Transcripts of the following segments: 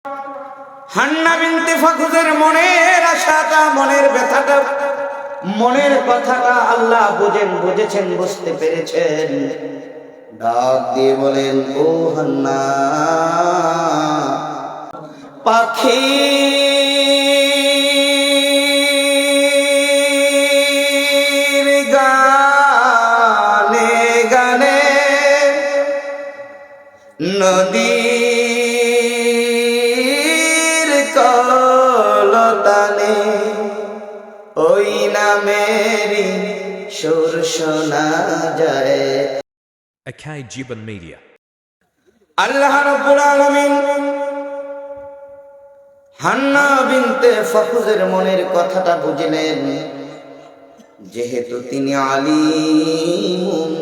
Hannah বিনতে ফাখুজের মনের আশাটা, মনের ব্যথাটা, মনের কথাটা আল্লাহ বুঝেছেন, বুঝতে পেরেছেন। ডাক দিয়ে বলেন, ও হান্না, পাখি গানে গানে, নদীর কলতানে, ওই নামেরই সুর শোনা যায়। Akai Jiban Media. আল্লাহ রাব্বুল আলামিন হান্না বিনতে ফাখুজের মনের কথাটা বুঝলেন। যেহেতু তিনি আলিমুন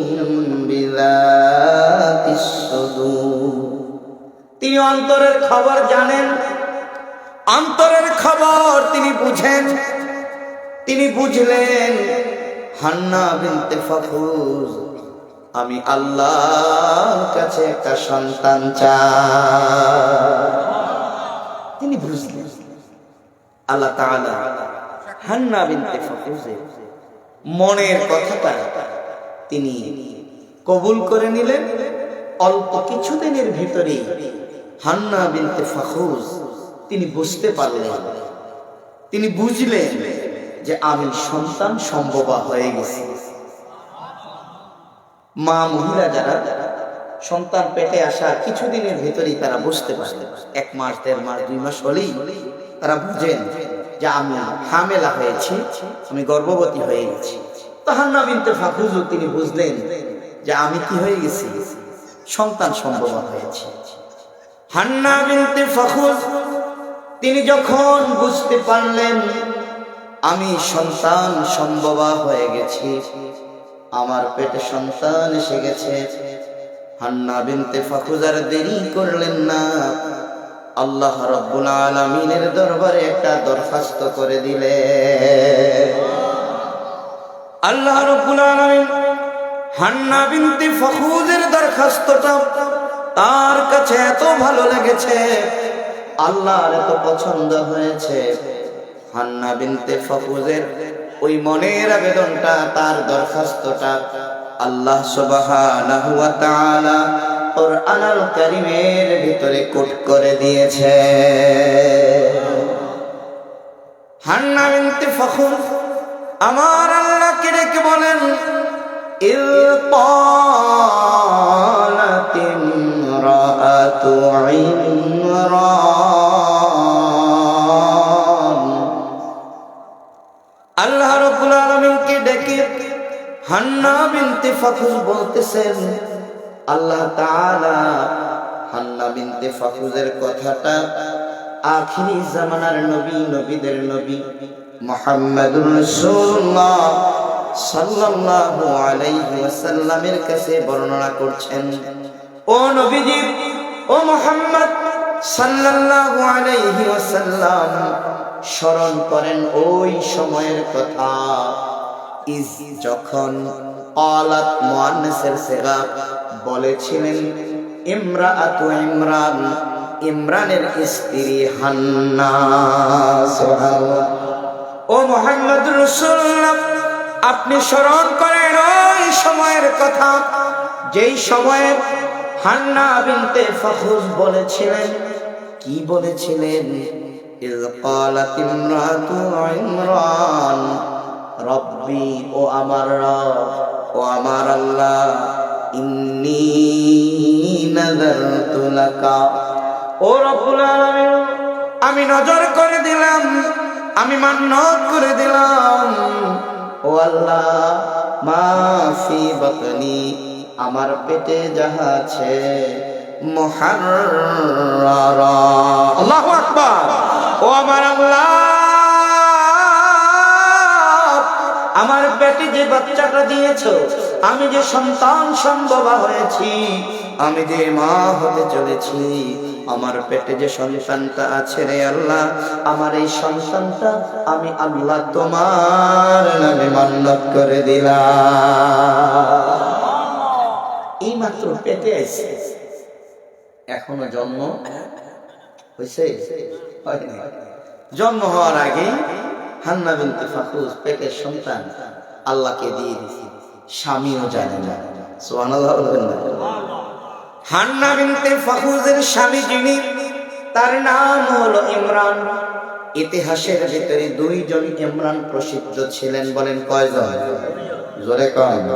বিযাতিস সুদূর, তিনি অন্তরের খবর জানেন, অন্তরের খবর তিনি বুঝেন। তিনি বুঝলেন হান্না বিনতে ফাখুজ, আমি আল্লাহর কাছে একটা সন্তান চাই। তিনি বুঝলেন আল্লাহ তাআলা হান্না বিনতে ফাখুজের মনের কথাটা তিনি কবুল করে নিলেন। অল্প কিছুদিনের ভিতরে হান্না বিনতে ফাখুজ তিনি বুঝতে পারলেন, তিনি বুঝলেন যে আমি সন্তান সম্ভবা হয়ে গেছি। মা মহিলা যারা সন্তান পেটে আসা কিছুদিনের ভিতরেই তারা বুঝতে পারে, 1 মাস 1.5 মাস 2 মাস হলেই তারা বুঝেন যে আমি হামেলা হয়েছি, আমি গর্ভবতী হয়ে গেছি। তো হান্না বিনতে ফাখুজ তিনি বুঝলেন যে আমি কি হয়ে গেছি, সন্তান সম্ভবা হয়েছে। হান্না বিনতে ফাখুজ তিনি যখন বুঝতে পারলেন আমি সন্তান সম্ভবা হয়ে গেছি, আমার পেটে সন্তান এসে গেছে, হান্না বিনতে ফাখুজ আর দেরি করলেন না। আল্লাহ রাব্বুল আলামিনের দরবারে একটা দরখাস্ত করে দিলেন। আল্লাহ রাব্বুল আলামিন হান্না বিনতে ফাখুজের দরখাস্তটা তার কাছে এত ভালো লেগেছে, আল্লাহর এত পছন্দ হয়েছে। হান্না বিনতে ফাখুজের ওই মনের আবেদনটা, তার দরখাস্তটা আল্লাহ সুবহানাহু ওয়া তাআলা কুরআনুল কারীমের ভিতরে কোট করে দিয়েছে। হান্না বিনতে ফাখুজ আমার আল্লাহকে ডেকে বলেন, ইল ক্বালাত ইমরাআতু ইমরান। আল্লাহ রাব্বুল আলামিনকে ডেকে হান্না বিনতে ফাখুজ বলতেছেন, আল্লাহ তাআলা হান্না বিনতে ফাখুজের কথাটা আখিরি জামানার নবী, নবীদের নবী মুহাম্মদুর রাসূলুল্লাহ সাল্লাল্লাহু আলাইহি ওয়াসাল্লামের কাছে বর্ণনা করছেন। ও নবীজি, ও মুহাম্মদ সাল্লাল্লাহু আলাইহি ওয়াসাল্লাম, স্মরণ করেন ওই সময়ের কথা, ইজ যখন ক্বালাত মুআন্নাসের সিগা বলেছিলেন ইমরাআতু ইমরান, ইমরানের স্ত্রী হান্না। সুবহানাল্লাহ। ও মুহাম্মদুর রাসূলুল্লাহ, আপনি স্মরণ করেন ওই সময়ের কথা, যেই সময়ে হান্না বিনতে ফাখুজ বলেছিলেন, কি বলেছিলেন? ইয ক্বালাত ইমরাতু ইমরান রব্বি, ও আমার রব, ও আমার আল্লাহ, ইন্নী নাযারতু লাকা, ও রব্বুল আলামিন, আমি নজর করে দিলাম, আমি মান্যত করে দিলাম, ও আল্লাহ, মা ফি বাতনি, আমার পেটে যাহা আছে, মুহাররারা। আল্লাহু আকবার। ও আমার আল্লাহ, আমার পেটে যে বাচ্চাটা দিয়েছো, আমি যে সন্তান সম্ভবা হয়েছি, আমি যে মা হতে চলেছি, আমার পেটে যে সন্তানটা আছে রে আল্লাহ, আমার এই সন্তানটা আমি আল্লাহ তোমার নামে মান্যত করে দিলাম। এই মাত্র পেটে আছে, এখনো জন্ম হয়েছে? হয় নাই। জন্ম হওয়ার আগে হান্না বিনতে ফাখুজ পেটের সন্তান আল্লাহকে দিয়ে দিয়েছে, স্বামীও জানে না। সুবহানাল্লাহ বলবেন না? হান্না বিনতে ফাখুজের স্বামী যিনি, তার নাম হলো ইমরান। ইতিহাসের ভিতরে দুইজন ইমরান প্রসিদ্ধ ছিলেন। বলেন কয়জন? জোরে কন।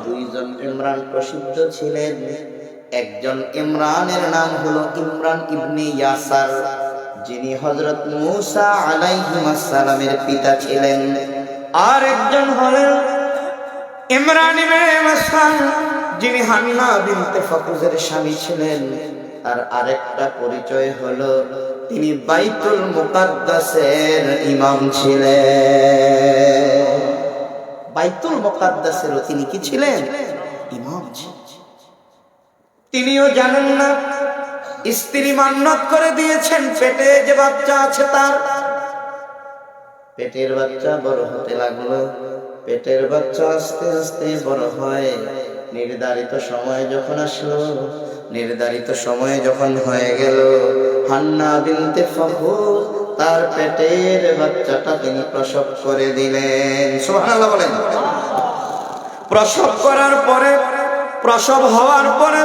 দুইজন ইমরান প্রসিদ্ধ ছিলেন। একজন ইমরানের নাম হলো ইমরান ইবনে ইয়াসার, যিনি হযরত মূসা আলাইহিস সালামের পিতা ছিলেন। আর একজন হলেন ইমরান ইবনে মাসআন, যিনি হান্না বিনতে ফাখুজের স্বামী ছিলেন। আর আরেকটা পরিচয় হলো তিনি বাইতুল মুকাদ্দাসের ইমাম ছিলেন। বাইতুল মুকাদ্দাসেরও তিনি কি ছিলেন? ইমাম ছিলেন। তিনিও জানেন না, স্ত্রী মান্নত করে দিয়েছেন পেটে যে বাচ্চা আছে তার। পেটের বাচ্চা বড় হতে লাগলো। পেটের বাচ্চা আস্তে আস্তে বড় হয়। নির্ধারিত সময় যখন আসলো, নির্ধারিত সময় যখন হয়ে গেল, হান্না বিনতে ফাখুজ তার পেটের বাচ্চাটা তিনি প্রসব করে দিলেন। সুবহানাল্লাহ বলেন। প্রসব করার পরে, প্রসব হওয়ার পরে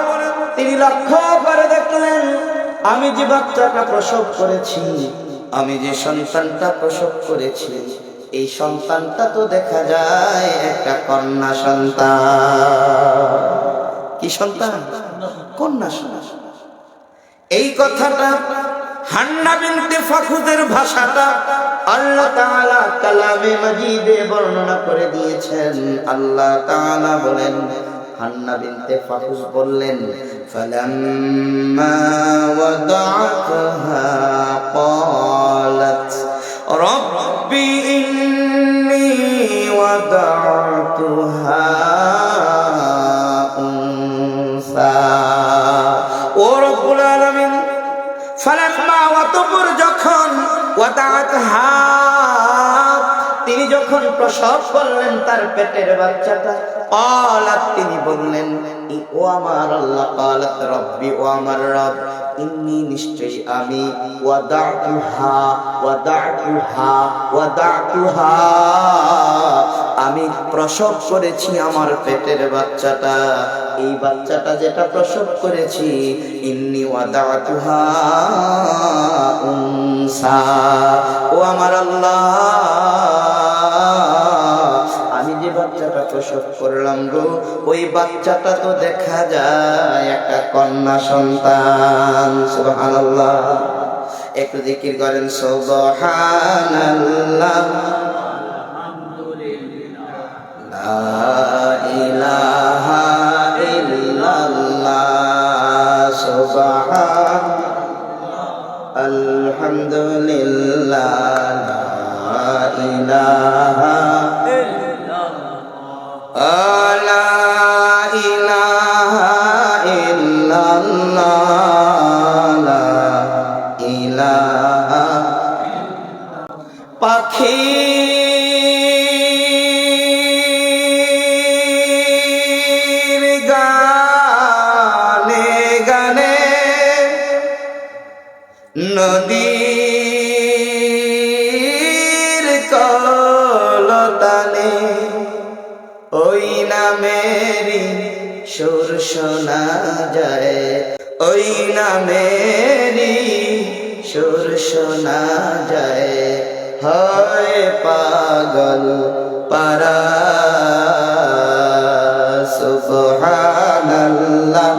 তিনি লক্ষ্য করে দেখলেন, আমি যে বাচ্চাটা প্রসব করেছি, আমি যে সন্তানটা প্রসব করেছি, এই সন্তানটা তো দেখা যায় একটা কন্যা সন্তান। কি সন্তান? কন্যা সন্তান। এই কথাটা হান্না বিনতে ফাখুজের ভাষাটা আল্লাহ তাআলা কালামে মাজিদে বর্ণনা করে দিয়েছেন। আল্লাহ তাআলা বলেন, হান্না বিনতে ফাখুজ বললেন, ফালাম্মা ওয়াদা'তুহা ক্বালাত রব্বি ইন্নী ওয়াদা'তুহা উনসা। ও রব্বুল আলামিন, ফালাম্মা ওয়াতাপুর যখন ওয়াদা'তুহা, তিনি যখন প্রসব করলেন তার পেটের বাচ্চাটা, ক্বালাত তিনি বললেন, ও আমার আল্লাহ, ক্বালাত রব্বি, ও আমার রব, ইন্নী নিশ্চয়ই আমি, ওয়াদা'তুহা, ওয়াদা'তুহা, ওয়াদা'তুহা, আমি প্রসব করেছি আমার পেটের বাচ্চাটা। এই বাচ্চাটা যেটা প্রসব করেছি, ইন্নী ওয়াদা'তুহা উনসা, ও আমার আল্লাহ, আমি যে বাচ্চাটা প্রসব করলাম গো, ওই বাচ্চাটা তো দেখা যায় একটা কন্যা সন্তান। সুবহানাল্লাহ। একটু জিকির করেন সুবহানাল্লাহ, লা ইলাহা ইল্লাল্লাহ, সুবহানাল্লাহ, আলহামদুলিল্লাহ, লা ইলাহা লা ইলাহা ইল্লাল্লাহ, লা ইলাহা। পাখির গানে গানে, নদীর কলতানে, ওই নামেরই সুর শোনা যায়, ওই নামেরই সুর শোনা যায়, হয় পাগল পারা। সুবহানাল্লাহ,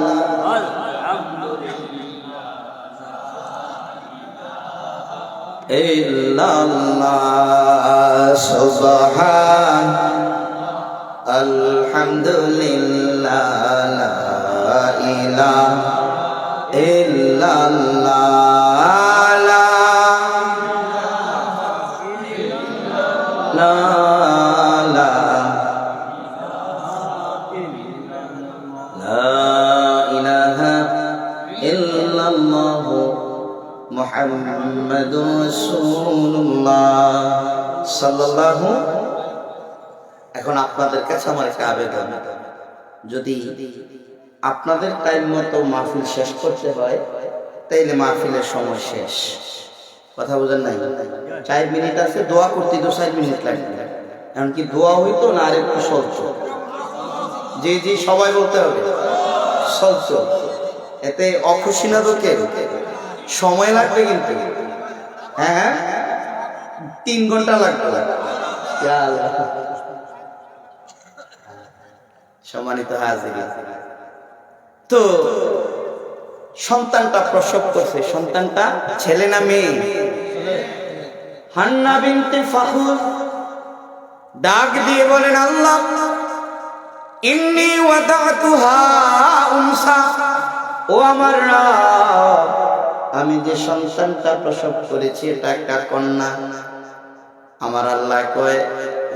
ইল্লাল্লাহ, সুবহান, আলহামদুলিল্লাহ, লা ইলাহা ইল্লাল্লাহ, লা ইলাহা ইল্লাল্লাহ মুহাম্মাদুর রাসূলুল্লাহ সাল্লাল্লাহু। এখন আপনাদের কাছে আমার একটা আবেদন, যদি আপনাদের টাইম মতো মাহফিল শেষ করতে হয় তাইলে মাহফিলের সময় শেষ। কথা বুঝেন নাই? 4 মিনিট আছে, দোয়া করতে তো 4 মিনিট লাগবে। এমনকি দোয়া হইতো না আর একটু চলতো, জি জি সবাই বলতে হবে, চলতো। এতে অখুশি না লোকের সময় লাগবে কিন্তু, হ্যাঁ 3 ঘন্টা লাগবে। সম্মানিত হাজির, তো সন্তানটা প্রসব করছে, সন্তানটা ছেলে না মেয়ে? হান্না বিনতে ফাখুর ডাক দিয়ে বলেন, আল্লাহ ইন্নী ওয়াদাতুহা উনসা, ও আমার রব, আমি যে সন্তানটা প্রসব করেছি এটা একটা কন্যা। আমার আল্লাহ কয়,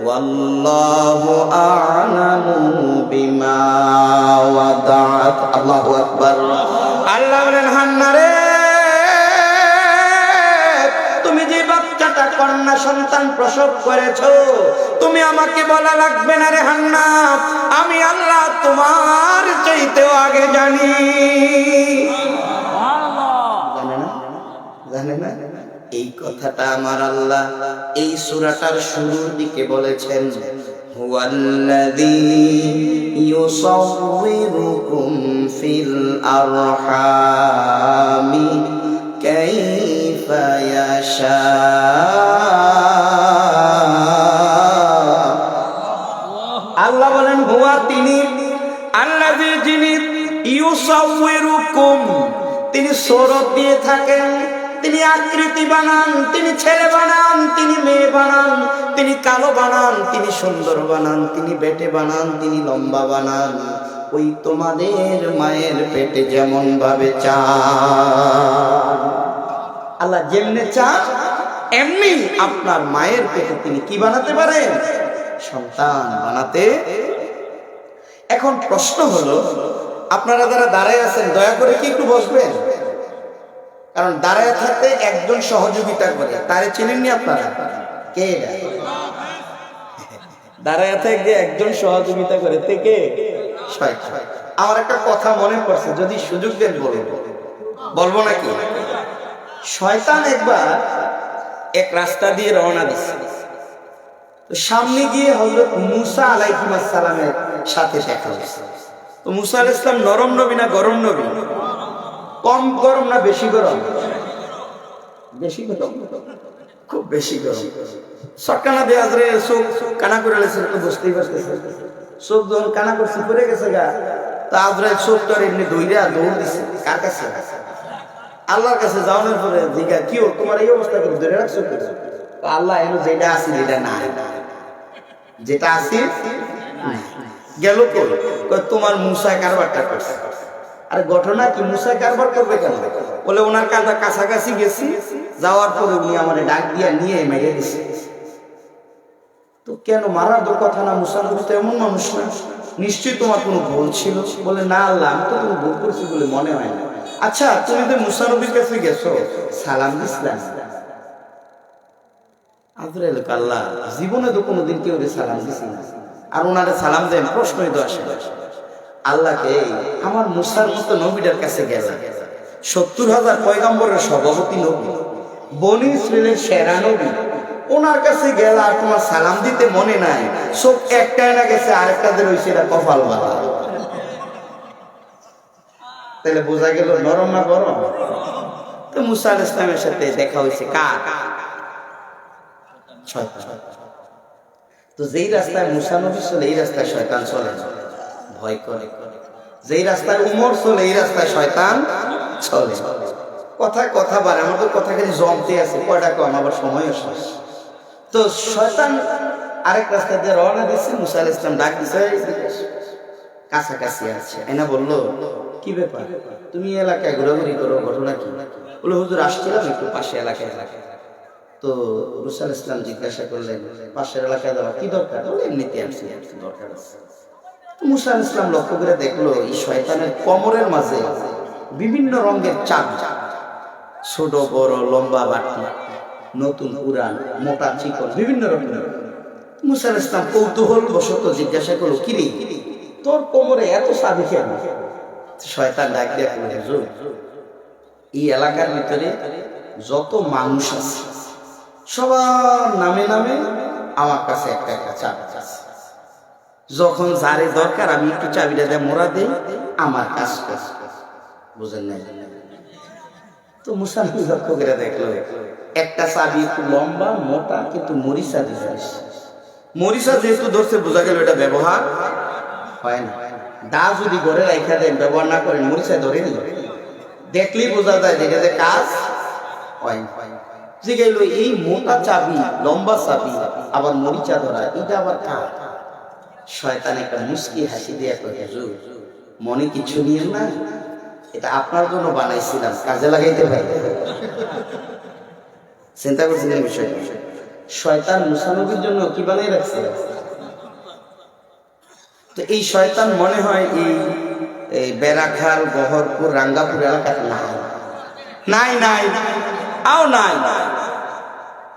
ওয়াল্লাহু আ'লামু বিমা ওয়াদাত। আল্লাহু আকবার। আল্লাহ বলেন, হান্না রে, তুমি যে বাচ্চাটা কন্যা সন্তান প্রসব করেছো, তুমি আমাকে বলা লাগবে না রে হান্না, আমি আল্লাহ তোমার চাইতেও আগে জানি। জানে না? এই কথাটা আমার আল্লাহ এই সূরাটার শুরুর দিকে বলেছেন, হুয়াল্লাযী ইউসাউবিরুকুম ফিল আরহামি কাইফা ইয়াশা। আল্লাহ বলেন, হুয়া তিনি, আল্লাযী যিনি, ইউসাউবিরুকুম তিনি সূরত দিয়ে থাকেন, তিনি আকৃতি বানান, তিনি ছেলে বানান, তিনি মেয়ে বানান, তিনি কালো বানান, তিনি সুন্দর বানান, তিনি বেটে বানান, তিনি লম্বা বানান, ওই তোমাদের মায়ের পেটে যেমন ভাবে চান, আল্লাহ যেমনে চান এমনি আপনার মায়ের পেটে তিনি কি বানাতে পারেন? সন্তান বানাতে। এখন প্রশ্ন হলো, আপনারা যারা দাঁড়ায় আছেন দয়া করে কি একটু বসবেন? কারণ দাঁড়ায় থাকতে একজন সহযোগিতা করে, তারে চিনেননি আপনারা? কে দাঁড়ায় থাকতে একজন সহযোগিতা করে? থেকে আমার একটা কথা মনে পড়ছে, যদি সুযোগ দেন বলবো নাকি? শয়তান একবার এক রাস্তা দিয়ে রওনা দিচ্ছে, তো সামনে গিয়ে হযরত মুসা আলাইহিস সালামের সাথে দেখা হয়েছে। তো মুসা আলাইহিস সালাম নরম নবী না গরম নবী? কম গরম না বেশি গরম? বেশি গরম, খুব বেশি গরম। সটকানা দিয়ে আজরে চোখ কানা করে লেছে, তো বুঝতেই পারতেছে। চোখ যখন কানা করছে পড়ে গেছে গা, তা আজরে চোখটার এমনি দৌড়া দৌড় দিছে কার কাছে? আল্লাহর কাছে। যাওয়ানোর পরে জিজ্ঞা, কি ও তোমার এই অবস্থা করে ধরে রাখছো? আল্লাহ এলো, যেটা আছে যেটা নাই, যেটা আছে গেল তোমার মুসা কারবারটা করছে। আর ঘটনা কি, মুসা কারবার করবে কেন? বলে ওনার কাছাকাছি গেছি, যাওয়ার পরে উনি আমার ডাক দিয়া নিয়ে মেরে দিছে। তো কেন মারার তো কথা না, মুসা নবী তো এমন মানুষ না, নিশ্চয়ই তোমার কোনো ভুল ছিল। বলে না আল্লাহ, আমি তো তুমি ভুল করছি বলে মনে হয় না। আচ্ছা তুমি তো মুসা নবীর কাছে গেছো, সালাম দিছিলাম? আজরাইল আল্লাহ জীবনে তো কোনোদিন কেউ সালাম দিছি না, আর ওনারে সালাম দেন, প্রশ্নই তো আসে। আল্লাহকে আমার মুসার মতো নবীদের কাছে গেছে, 70,000 পয়গম্বরের সভাপতি নবী, বনি ইসরাইলের সেরা নবী, ওনার কাছে গেল আর তোমার সালাম দিতে মনে নাই? চোখ একটাই না গেছে, আরেকটাদের হইছে এটা কপাল বালা। তাহলে বোঝা গেল নরম না গরম? তো মুসা আলাইহিস সালামের সাথে দেখা হয়েছে কার? শয়তান। তো যেই রাস্তায় মুসা নবী চলে এই রাস্তায় শয়তান চলে না, ভয় করে। যেই রাস্তায় উমর চলে এই রাস্তায় শয়তান চলে। কথায় কথা বাড়ে, আমার তো কথা খালি জমতে আছে, কয়টা কম, আবার সময়ও শেষ। তো শয়তান আরেক রাস্তা দিয়ে রওনা দিচ্ছে, মুসা আলাইহিস সালাম ডাক দিছে, কাছাকাছি আছে, এনা বললো কি ব্যাপার, তুমি এলাকায় ঘোরাঘুরি করো, ঘটনা কি? বলে হুজুর আসছিলাম একটু পাশে এলাকায়। তো মুসা আলাইহিস সালাম জিজ্ঞাসা করলেন, পাশের এলাকায় যাওয়া কি দরকার? বলে এমনিতে আসছি, দরকার আছে। মুসা আলাইহিস সালাম লক্ষ্য করে দেখলো এই শয়তানের কোমরের মাঝে বিভিন্ন রঙের চাঁদ, ছোট বড় লম্বা বাটি, নতুন পুরান, মোটা চিকন, বিভিন্ন রকমের। মুসা আলাইহিস সালাম কৌতূহল বশত জিজ্ঞাসা করলো, কি রে তোর কোমরে এত চাঁদ কেন? শয়তান ডাক দিয়ে বলে, হুজুর এই এলাকার ভিতরে যত মানুষ আছে সবার নামে নামে আমার কাছে একটা একটা চাবি আছে। যখন যারে দরকার আমি একটু চাবিটা দিয়ে মোড়া দিই, আমার কাজ করে। বুঝেন নাই? তো মুসানবি লক্ষ্য করে দেখলো একটা চাবি একটু লম্বা মোটা কিন্তু মরিচা দিছে। মরিচা যেহেতু ধরছে বোঝা গেল এটা ব্যবহার হয় না। দা যদি ঘরে রাখা দেন ব্যবহার না করেন মরিচা ধরে নিল, দেখলেই বোঝা যায় যেটা যে কাজ হয় না। যে গেল এই মোটা চাবি লম্বা চাবি আবার মরিচা ধরা, এটা আবার কাজ। শয়তান একটা মুস্কি হাসি দিয়ে কয়, হুজুর মনে কিছু নিয়েন না, এটা আপনার জন্য বানাইছিলাম, কাজে লাগাইতে পারি। চিন্তা করছেন এই বিষয়টা? শয়তান মুসা নবীর জন্য কি বানিয়ে রাখছে? তো এই শয়তান মনে হয় এই বেড়াখাল, বহরপুর, রাঙ্গাপুর এলাকার নাই নাই আও নাই,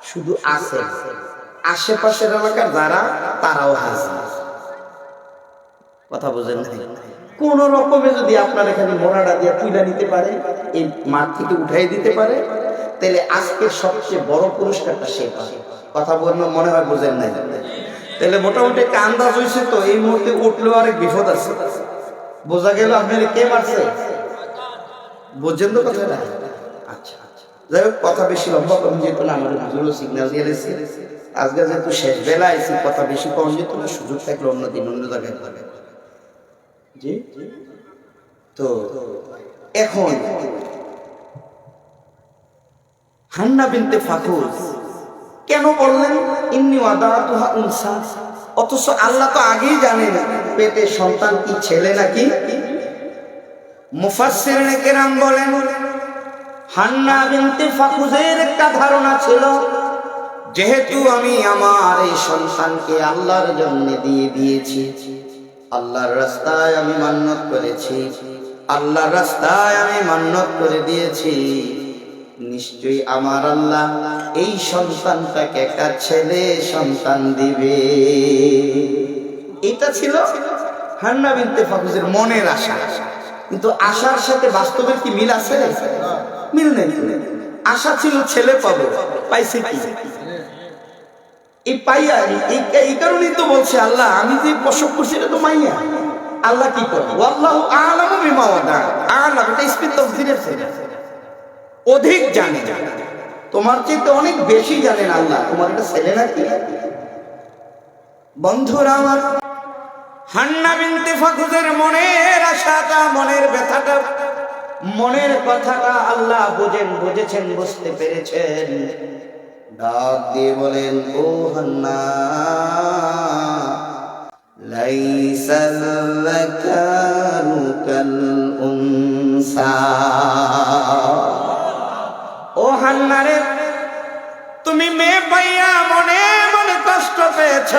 শুধু আছে আশেপাশের এলাকার যারা, তারাও হাজির। কথা বোঝেন নাই? কোন রকমে যদি আপনার এখানে মোড়াটা দিয়ে তুলে নিতে পারে, এই মাঠ থেকে উঠাই দিতে পারে, তাহলে আজকের সবচেয়ে বড় পুরস্কারটা সে পাবে। কথা বললে মনে হয় বোঝেন নাই? তাহলে মোটামুটি একটা আন্দাজ হয়েছে তো, এই মুহূর্তে উঠলেও আরেক বিপদ আছে। বোঝা গেল আপনার কে মারছে? বুঝছেন তো কথা? আচ্ছা যাই হোক, কথা বেশি লম্বা কম যেত না, আমার হুজুরও সিগন্যাল দিয়ে দিয়েছে আজকে যেহেতু শেষ বেলা আইসি, কথা বেশি কম যেত না, সুযোগ থাকলে অন্যদিন অন্য জায়গায় যাবে। জি, তো এখন হান্না বিনতে ফাকুজ কেন বললেন ইন্নী ওয়াদাতুহা উনসা? অথচ আল্লাহ তো আগেই জানেন পেটে সন্তান কি ছেলে নাকি। মুফাসসিরিনে কেরাম বলেন হান্না বিনতে ফাকুজের একটা ধারণা ছিল, যেহেতু আমি আমার এই সন্তানকে আল্লাহর জন্য দিয়ে দিয়েছি, আল্লাহর রাস্তায় আমি মান্নত করেছি, আল্লাহর রাস্তায় আমি মান্নত করে দিয়েছি, নিশ্চয়ই আমার আল্লাহ এই সন্তানটাকে একটা ছেলে সন্তান দিবে। এটা ছিল হান্না বিনতে ফাকুজের মনের আশা। কিন্তু আশার সাথে বাস্তবের কি মিল আছে? মিল নেই। আশা ছিল ছেলে পাবো, পাইছে কি? এই পাইয়া এই কারণেই তো বলছে আল্লাহ আমি যে প্রসব করছি এটা তো মাইয়া। আল্লাহ কি করে? আল্লাহু আ'লামু বিমা ওয়াদা। আ'লাম এটা স্পিত তাফসীরের ছিল, অধিক জানে, তোমার চেয়ে অনেক বেশি জানেন আল্লাহ তোমার এটা ছেলে নাকি। বন্ধুরা আমার, হান্না বিনতে ফাকুজের মনের আশাটা, মনের ব্যথাটা, মনের কথাটা আল্লাহ বুঝেছেন, বুঝতে পেরেছেন। ডাক দিয়ে বলেন, ও হান্না লাইসাল যাকারু কাল উনসা। ও হান্না রে, তুমি মেয়ে পাইয়া মনে মনে কষ্ট পেয়েছ,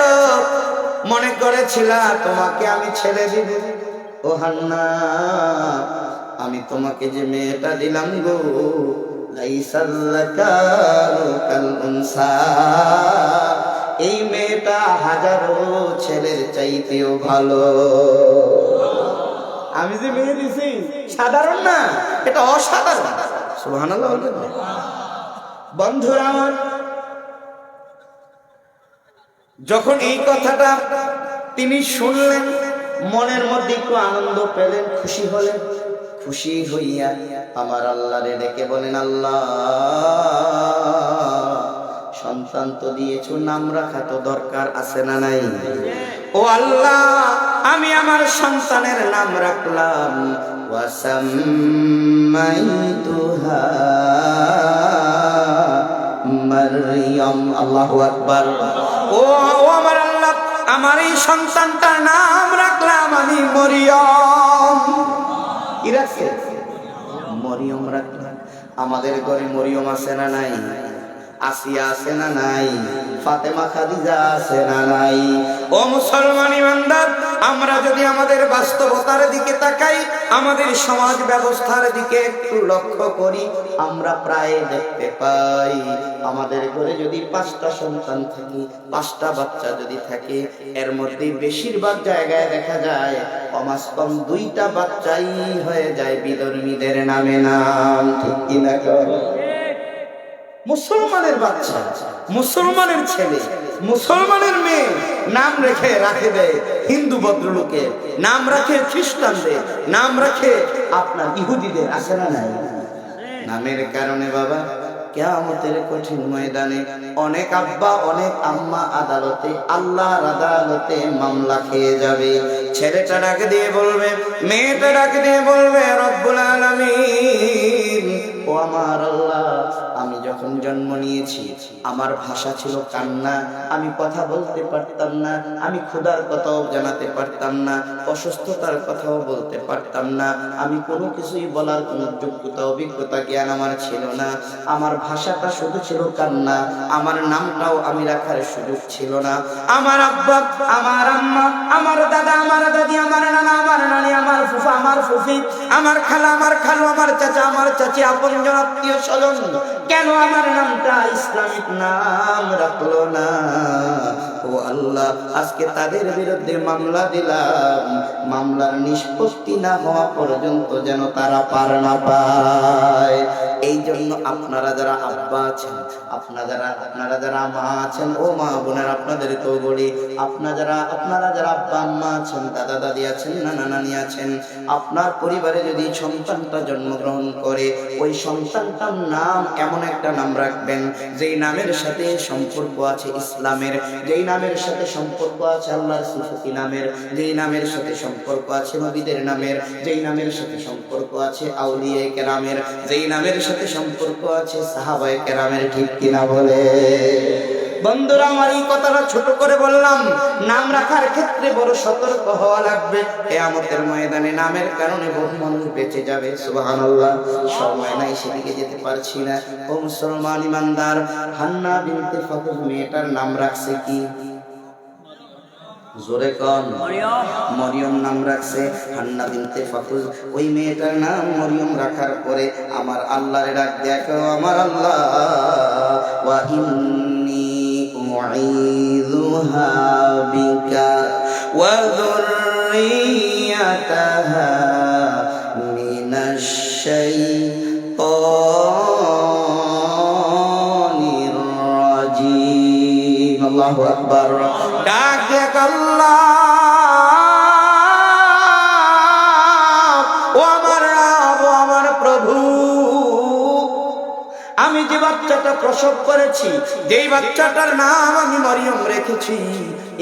মনে করেছিলা তোমাকে আমি ছেড়ে দিব। ও হান্না, আমি তোমাকে যে মেয়েটা দিলাম গো, লাইসাল যাকারু কাল উনসা, এই মেয়েটা হাজারো ছেলের চাইতেও ভালো। আমি যে মেয়ে দিছি সাধারণ না, এটা অসাধারণ। সুবহানাল্লাহ বলবেন। বন্ধুরা আমার, যখন এই কথাটা তিনি শুনলেন, মনের মধ্যে একটু আনন্দ পেলেন, খুশি হলেন। খুশি হইয়া আমার আল্লাহরে ডেকে বলেন, আল্লাহ সন্তান তো দিয়েছো, নাম রাখা তো দরকার আছে না নাই? ও আল্লাহ, আমি আমার সন্তানের নাম রাখলাম ওয়াসাম্মাইতুহা মারইয়াম। আল্লাহু আকবার। ও আমার আল্লাহ, আমার এই সন্তানটার নাম রাখলাম আমি মরিয়ম। কি রাখছে? মরিয়ম রাখলাম। আমাদের ঘরে মরিয়ম আছে না নাই? আসিয়া আছে না নাই? ফাতেমা খাদিজা আছে না নাই? ও মুসলমান ইমানদার, আমরা যদি আমাদের বাস্তবতার দিকে তাকাই, আমাদের সমাজ ব্যবস্থার দিকে একটু লক্ষ্য করি, আমরা প্রায় দেখতে পাই আমাদের ঘরে যদি 5টা সন্তান থাকে, 5টা বাচ্চা যদি থাকে, এর মধ্যে বেশিরভাগ জায়গায় দেখা যায় কমাস কম 2টা বাচ্চাই হয়ে যায় বিধর্মীদের নামে নাম। ঠিক কিনা? মুসলমানের বাচ্চা, মুসলমানের ছেলে, মুসলমানের মেয়ে নাম রাখে দেয় হিন্দু ভদ্রলোকের, নাম রাখে খ্রিস্টানদের, নাম রাখে আপনার ইহুদিদের। আছে না নাই? নামের কারণে বাবা কিয়ামতের কঠিন ময়দানে অনেক আব্বা অনেক আম্মা আদালতে, আল্লাহর আদালতে মামলা খেয়ে যাবে। ছেলেটা ডাকে দিয়ে বলবে, মেয়েটা ডাকে দিয়ে বলবে, রব্বুল আলামিন, ও আমার আল্লাহ, আমি যখন জন্ম নিয়েছি আমার ভাষা ছিল কান্না, আমি কথা বলতে পারতাম না, আমি ক্ষুধার কথাও জানাতে পারতাম না, অসুস্থতার কথাও বলতে পারতাম না, আমি কোনো কিছুই বলার কোনো যোগ্যতা অভিজ্ঞতা জ্ঞান আমার ছিল না, আমার ভাষাটা শুধু ছিল কান্না, আমার নামটাও আমি রাখার সুযোগ ছিল না। আমার আব্বা, আমার আম্মা, আমার দাদা, আমার দাদি, আমার নানা, আমার নানি, আমার ফুফা, আমার ফুফি, আমার খালা, আমার খালু, আমার চাচা, আমার চাচি, আপনজন আত্মীয় স্বজন কেন আমার নামটা ইসলামিক নাম রাখলো না? ও আল্লাহ, আজকে তাদের বিরুদ্ধে মামলা দিলাম, মামলার নিষ্পত্তি না হওয়া পর্যন্ত যেন তারা পার না পায়। এই জন্য আপনারা যারা আব্বা আছেন, আপনারা যারা মা আছেন, ও মা বোনের আপনাদেরকেও বলি, আপনারা যারা আব্বা আম্মা আছেন, দাদা দাদি আছেন, নানা নানি আছেন, আপনার পরিবারে যদি সন্তানটা জন্মগ্রহণ করে, ওই সন্তানটার নাম এমন একটা নাম রাখবেন যেই নামের সাথে সম্পর্ক আছে ইসলামের, যেই নামের সাথে সম্পর্ক আছে আল্লাহর সিফাতি নামের, যেই নামের সাথে সম্পর্ক আছে নবীদের নামের, যেই নামের সাথে সম্পর্ক আছে আউলিয়া কেরামের, যেই নামের সাথে সম্পর্ক আছে সাহাবায়ে কেরামের। ঠিক কিনা বলে? বন্ধুরা, আমার এই কথাটা ছোট করে বললাম, নাম রাখার ক্ষেত্রে বড় সতর্ক হওয়া লাগবে। কিয়ামতের ময়দানে নামের কারণে বহু মানুষ বেঁচে যাবে। সুবহানাল্লাহ। সময় নাই, সেদিকে যেতে পারছি না। ও মুসলমান ইমানদার, হান্না বিনতে ফাতুহ মেয়েটার নাম রাখছে কি? জোরে কোন? মরিয়ম নাম রাখছে। হান্না বিনতে ফাতুহ, ওই মেয়েটার নাম মরিয়ম রাখার পরে আমার আল্লাহরে ডাক দেখো, আমার আল্লাহ, ওয়া ইন্নী উঈযুহা বিকা ওয়া যুররিয়াতাহা মিনাশ শাইতানির রাজিম। আল্লাহু আকবার। ডাক দেখ আল্লাহ, ও আমার রব, ও আমার প্রভু, আমি যে বাচ্চাটা প্রসব করেছি, যেই বাচ্চাটার নাম আমি মরিয়ম রেখেছি,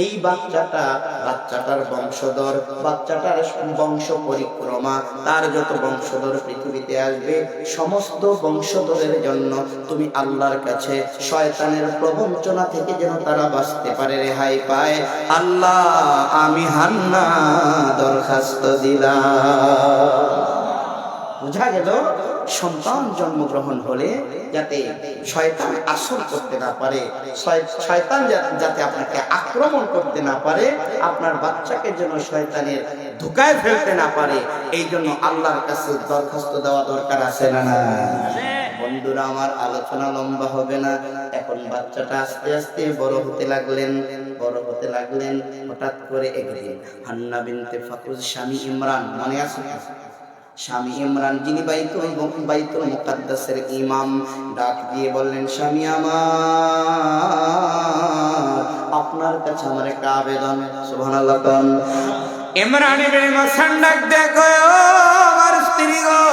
এই বাচ্চাটার বংশধর, বাচ্চাটার বংশ পরিক্রমা, তার যত বংশধর পৃথিবীতে আসবে, সমস্ত বংশধরের জন্য তুমি আল্লাহর কাছে শয়তানের প্রবঞ্চনা থেকে যেন তারা বাঁচতে পারে, রেহাই পায়, আল্লাহ আমি হান্না দরখাস্ত দিলাম। বুঝা গেল? সন্তান জন্মগ্রহণ হলে যাতে শয়তান আসর করতে না পারে, শয়তান যাতে আপনাকে আক্রমণ করতে না পারে, আপনার বাচ্চাকে যেন শয়তানের ধোঁকায় ফেলতে না পারে, এই জন্য আল্লাহর কাছে দরখাস্ত দেওয়া দরকার আছে না? বন্ধুরা, আমার আলোচনা লম্বা হবে না। এখন বাচ্চাটা আস্তে আস্তে বড় হতে লাগলেন। হঠাৎ করে একদিন হান্না বিনতে ফাতুহ স্বামী ইমরান, মনে আছে? স্বামী ইমরান, যিনি বাইতুল মুকাদ্দাসের ইমাম, ডাক দিয়ে বললেন, স্বামী আমার, আপনার কাছে আমার একটা আবেদন। সুবহানাল্লাহ। ইমরান ইবনে মাসান ডাক দেখো, ও আমার স্ত্রী গো,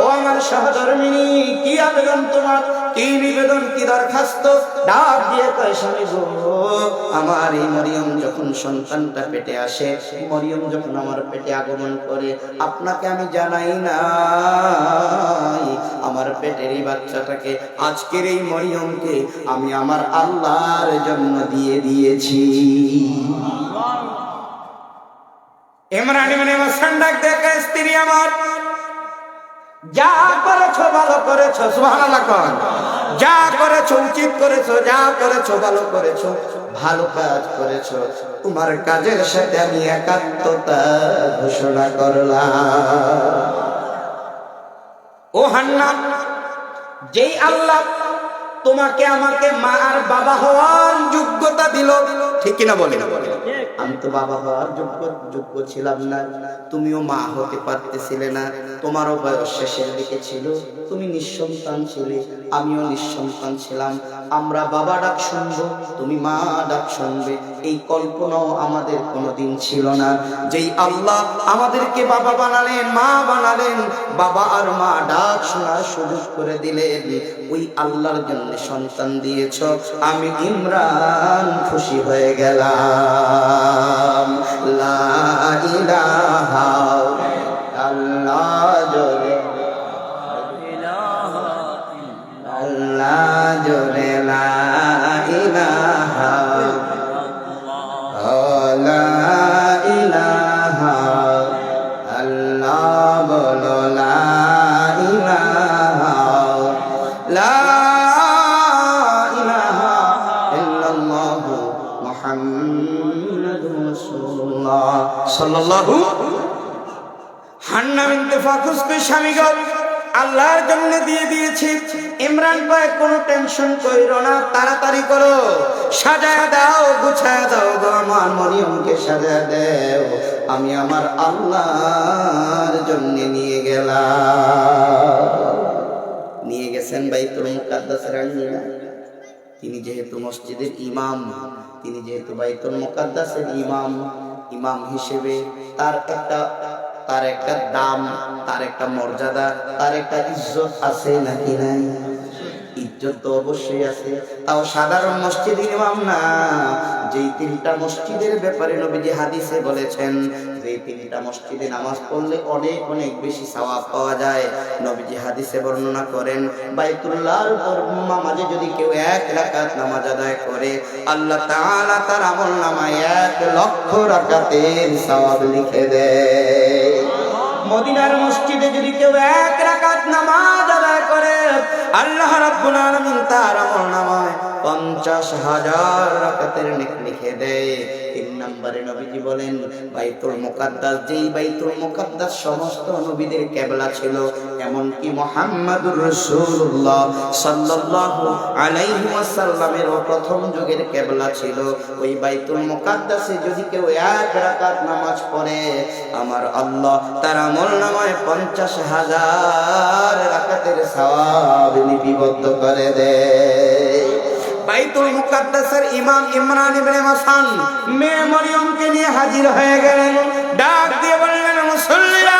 ও আমার সহধর্মিনী, কি আবেদন তোমার, কি নিবেদন, কি দরখাস্ত? ডাক দিয়ে কয়, স্বামী গো, আমার এই মরিয়ম যখন সন্তানটা পেটে আসে, মরিয়ম যখন আমার পেটে আগমন করে, আপনাকে আমি জানাই নাই, আমার পেটের এই বাচ্চাটাকে, আজকের এই মরিয়মকে আমি আমার আল্লাহর জন্য দিয়ে দিয়েছি। ইমরান ইবনে মাসান ডাক দেখে, স্ত্রী আমার, যা করেছো ভালো করেছো। সুবহানাল্লাহ। যা করেছো উচিত করেছো, যা করেছো ভালো করেছো। ভালো কাজ করেছো, তোমার কাজের সাথে আমি একাত্মতা ঘোষণা করলাম। ও হান্নান, যেই আল্লাহ তোমাকে আমাকে মা আর বাবা হওয়ার যোগ্যতা দিল, ঠিক কিনা বলে? আমি তো বাবা হওয়ার যোগ্য ছিলাম না, তুমিও মা হতে পারতেছিলে না, তোমারও বয়স শেষের দিকে ছিল, তুমি নিঃসন্তান ছিলে, আমিও নিঃসন্তান ছিলাম। আমরা বাবা ডাক শুনবো, তুমি মা ডাক শুনবে, এই কল্পনাও আমাদের কোনোদিন ছিল না। যেই আল্লাহ আমাদেরকে বাবা বানালেন, মা বানালেন, বাবা আর মা ডাক শোনার সুযোগ করে দিলেন, ওই আল্লাহর জন্য সন্তান দিয়েছ। আমি ইমরান খুশি হয়ে গেলাম। লা ইলাহা আল্লাহ জোরে, আল্লাহ জোরে, লা ইলাহা লা ইলাহা আল্লাহ বলো, লা ইলাহা লা হান্নান বিনতে ফাকুসকে স্বামীগণ আল্লাহর জন্য দিয়ে দিয়েছি। ইমরান ভাই কোনো টেনশন কইরো না, তাড়াতাড়ি করো, সাজায় দাও, গুছায় দাও গো, আমার মরিয়মকে সাজায় দাও, আমি আমার আল্লাহর জন্য নিয়ে গেলাম। নিয়ে গেছেন বাইতুল মুকাদ্দাসের আঙ্গিনা। তিনি যেহেতু মসজিদের ইমাম, তিনি যেহেতু বাইতুল মুকাদ্দাসের ইমাম হিসেবে তার একটা দাম, তার একটা মর্যাদা, তার একটা ইজ্জত আছে নাকি নাই? ইজ্জত তো অবশ্যই আছে। তাও সাধারণ মসজিদের ইমাম না, যেই তিনটা মসজিদের ব্যাপারে নবীজি হাদিসে বলেছেন, যেই তিনটা মসজিদে নামাজ পড়লে অনেক অনেক বেশি সওয়াব পাওয়া যায়। নবীজি হাদিসে বর্ণনা করেন, বাইতুল্লাহর মাঝে যদি কেউ 1 রাকাত নামাজ আদায় করে, আল্লাহ তাআলা তার আমলনামায় 1 লক্ষ রাকাতের সওয়াব লিখে দেয়। মদিনার মসজিদে যদি কেউ 1 রাকাত নামাজ আদায় করে, আল্লাহ রাব্বুল আলামিন তার আমলনামায় 50,000 রাকাতের নেক লিখে দেয়। 3 নম্বরে নবীজি বলেন, বাইতুল মুকাদ্দাস, যেই বাইতুল মুকাদ্দাস সমস্ত নবীদের কিবলা ছিল, এমনকি মুহাম্মাদুর রাসূলুল্লাহ সাল্লাল্লাহু আলাইহি ওয়াসাল্লামের প্রথম যুগের কিবলা ছিল, ওই বাইতুল মুকাদ্দাসে যদি কেউ 1 রাকাত নামাজ পড়ে, আমার আল্লাহ তার আমলনামায় 50,000 রাকাতের সওয়াব লিপিবদ্ধ করে দেয়। বাইতুল মুকাদ্দাসের ইমাম ইমরান ইবনে হাসান মেয়ে মরিয়মকে নিয়ে হাজির হয়ে গেলেন। ডাক দিয়ে বললেন, মুসল্লিরা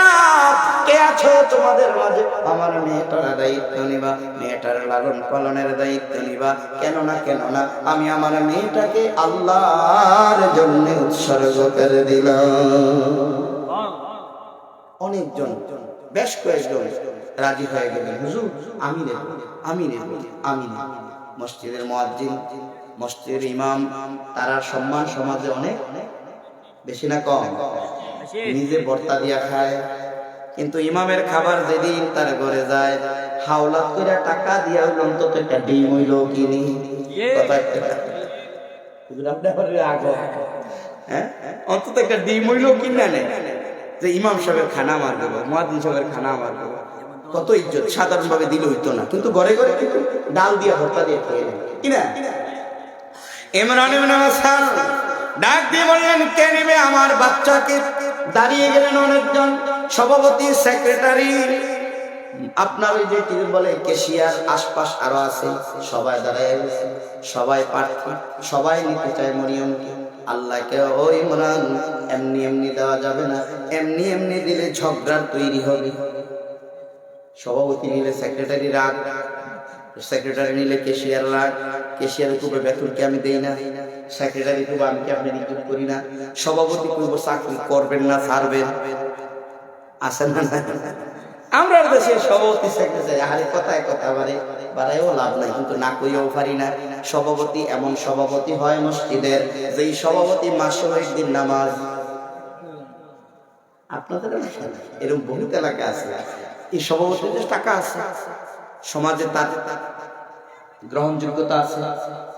কে আছো তোমাদের মাঝে? আমার মেয়েটার দায়িত্ব নিবা, মেয়েটার লালন পালনের দায়িত্ব নিবা। কেন না আমি আমার মেয়েটাকে আল্লাহর জন্য উৎসর্গ করে দিলাম। অনেকজন, বেশ কয়েকজন রাজি হয়ে গেলেন, হুজুর আমি নেব। মসজিদের মুয়াজ্জিন, মসজিদের ইমাম, তারা সম্মান সমাজে অনেক বেশি না কম? নিজে ভর্তা দিয়া খায়, কিন্তু ইমামের খাবার যেদিন তার ঘরে যায়, হাওলাত করে টাকা দিয়া অন্তত একটা ডিম হইল কিনি, অন্তত একটা ডিম হইল কিনে নেয়, যে ইমাম সাহেবের খানা আমার দেবো, মুয়াজ্জিন সাহেবের খানা আমার দেবো। কত ইজ্জত, সাধারণ ভাবে দিলে হইতো না, কিন্তু ঘরে ঘরে কিন্তু ডাল দিয়ে ভর্তা দিয়ে খেয়ে নেয় কিনা। ইমরান ইবনে হাসান ডাক দিয়ে বললেন, কে নেবে আমার বাচ্চাকে? দাঁড়িয়ে গেলেন অনেকজন, সভাপতি, সেক্রেটারি, আপনার ওই যে কি বলে কেশিয়ার, আশপাশ আরো আছে, সবাই দাঁড়ায় গেছে, সবাই প্রার্থী, সবাই নিতে চায় মরিয়মকে। আল্লাহকে, ও ইমরান, এমনি দেওয়া যাবে না, এমনি দিলে ঝগড়ার তৈরি হবে। সভাপতি নিলে সেক্রেটারি রাগ, সেক্রেটারি নিলে কেশিয়ার রাগ, কেশিয়ারের খুব বেতনকে আমি দেই না, সেক্রেটারি খুব আমি কি আপনি রিপোর্ট করি না, সভাপতি খুব চাকরি করবেন না ছাড়বেন, আসেন না? আমরা দেশে সভাপতি সেক্রেটারি আরে কথায় কথা বাড়াইও লাভ নাই, কিন্তু না কইও পারি না। সভাপতি এমন সভাপতি হয় মসজিদের, যেই সভাপতি মাসে একদিন নামাজ, আপনাদের এরকম বহুত এলাকা আছে, এই সভাপতিদের টাকা আছে, সমাজে তার গ্রহণযোগ্যতা আছে,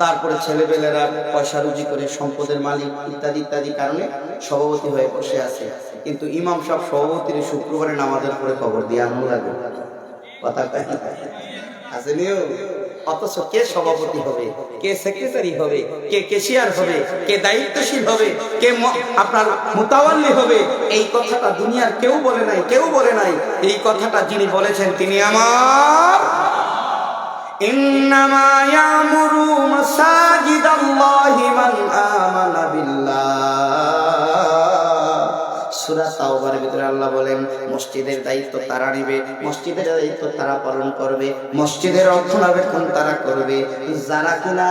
তারপরে ছেলেবেলেরা পয়সা রুজি করে সম্পদের মালিক ইত্যাদি ইত্যাদি কারণে সভাপতি হয়ে বসে আছে। কিন্তু ইমাম সাহেব সভাপতির শুক্রবারে নামাজের পরে খবর দিয়ে আনন্দ লাগে কথা আছে নিও। অথচ কে সভাপতি হবে, কে সেক্রেটারি হবে, কে ক্যাশিয়ার হবে, কে দায়িত্বশীল হবে, কে আপনার মুতাওয়াল্লি হবে, এই কথাটা দুনিয়ার কেউ বলে নাই, কেউ বলে নাই। এই কথাটা যিনি বলেছেন তিনি আমার। ইন্নামা ইয়ামুরু মাসাজিদাল্লাহি মান আমানা বিল্লাহ। সূরা তাওবার ভিতরে আল্লাহ বলেন মসজিদের দায়িত্ব তারা নেবে, মসজিদের দায়িত্ব তারা পালন করবে, মসজিদের রক্ষণাবেক্ষণ তারা করবে যারা কিনা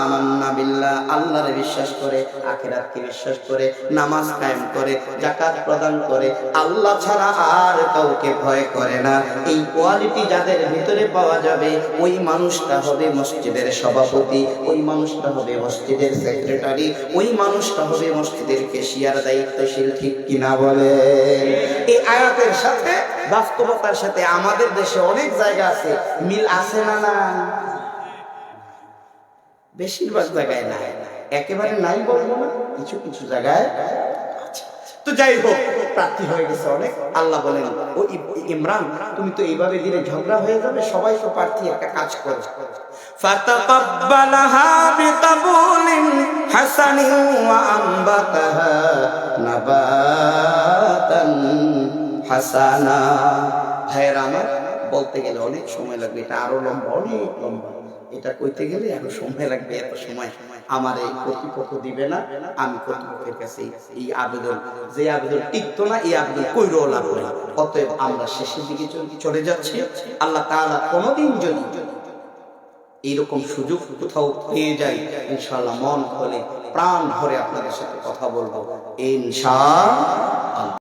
আমান্না বিল্লাহ, আল্লাহরে বিশ্বাস করে, আখিরাতকে বিশ্বাস করে, নামাজ কায়েম করে, যাকাত প্রদান করে, আল্লাহ ছাড়া আর কাউকে ভয় করে না। এই কোয়ালিটি যাদের ভিতরে পাওয়া যাবে ওই মানুষটা হবে মসজিদের সভাপতি, ওই মানুষটা হবে মসজিদের সেক্রেটারি, ওই মানুষটা হবে মসজিদের ক্যাশিয়ার দায়িত্বশীল। ঠিক কিনা বলে? এই আয়াতের সাথে বাস্তবতার সাথে আমাদের দেশে অনেক জায়গা আছে, মিল আছে না? না, বেশিরভাগ জায়গায় নাই, একেবারে নাই বলবো না, কিছু কিছু জায়গায় আছে। তো যাই হোক, প্রার্থী হয়ে গেছে অনেক। আল্লাহ বলেন ও ইমরান, তুমি তো এইভাবে দিলে ঝগড়া হয়ে যাবে, সবাই তো প্রার্থী, একটা কাজ করো। ফাতাকাব্বালাহা বিকাবুলিন হাসানিন ওয়া আনবাতাহা নাবাতান হাসানা। ভাইরা আমার, বলতে গেলে অনেক সময় লাগবে, এটা আরো লম্বা, অনেক লম্বা, এটা কইতে গেলে আরো সময় লাগবে। এত সময় আমার এই কর্তৃপক্ষ দিবে না। আমি কর্তৃপক্ষের কাছে এই আবেদন, যে আবেদন টিকতো না, এই আবেদন কইরও লাভ হয়। অতএব আমরা শেষের দিকে চলে যাচ্ছি। আল্লাহ তাআলা কোনোদিন যদি এইরকম সুযোগ কোথাও পেয়ে যাই, ইনশাআল্লাহ মন খুলে প্রাণ ভরে আপনাদের সাথে কথা বলবো ইনশাআল্লাহ।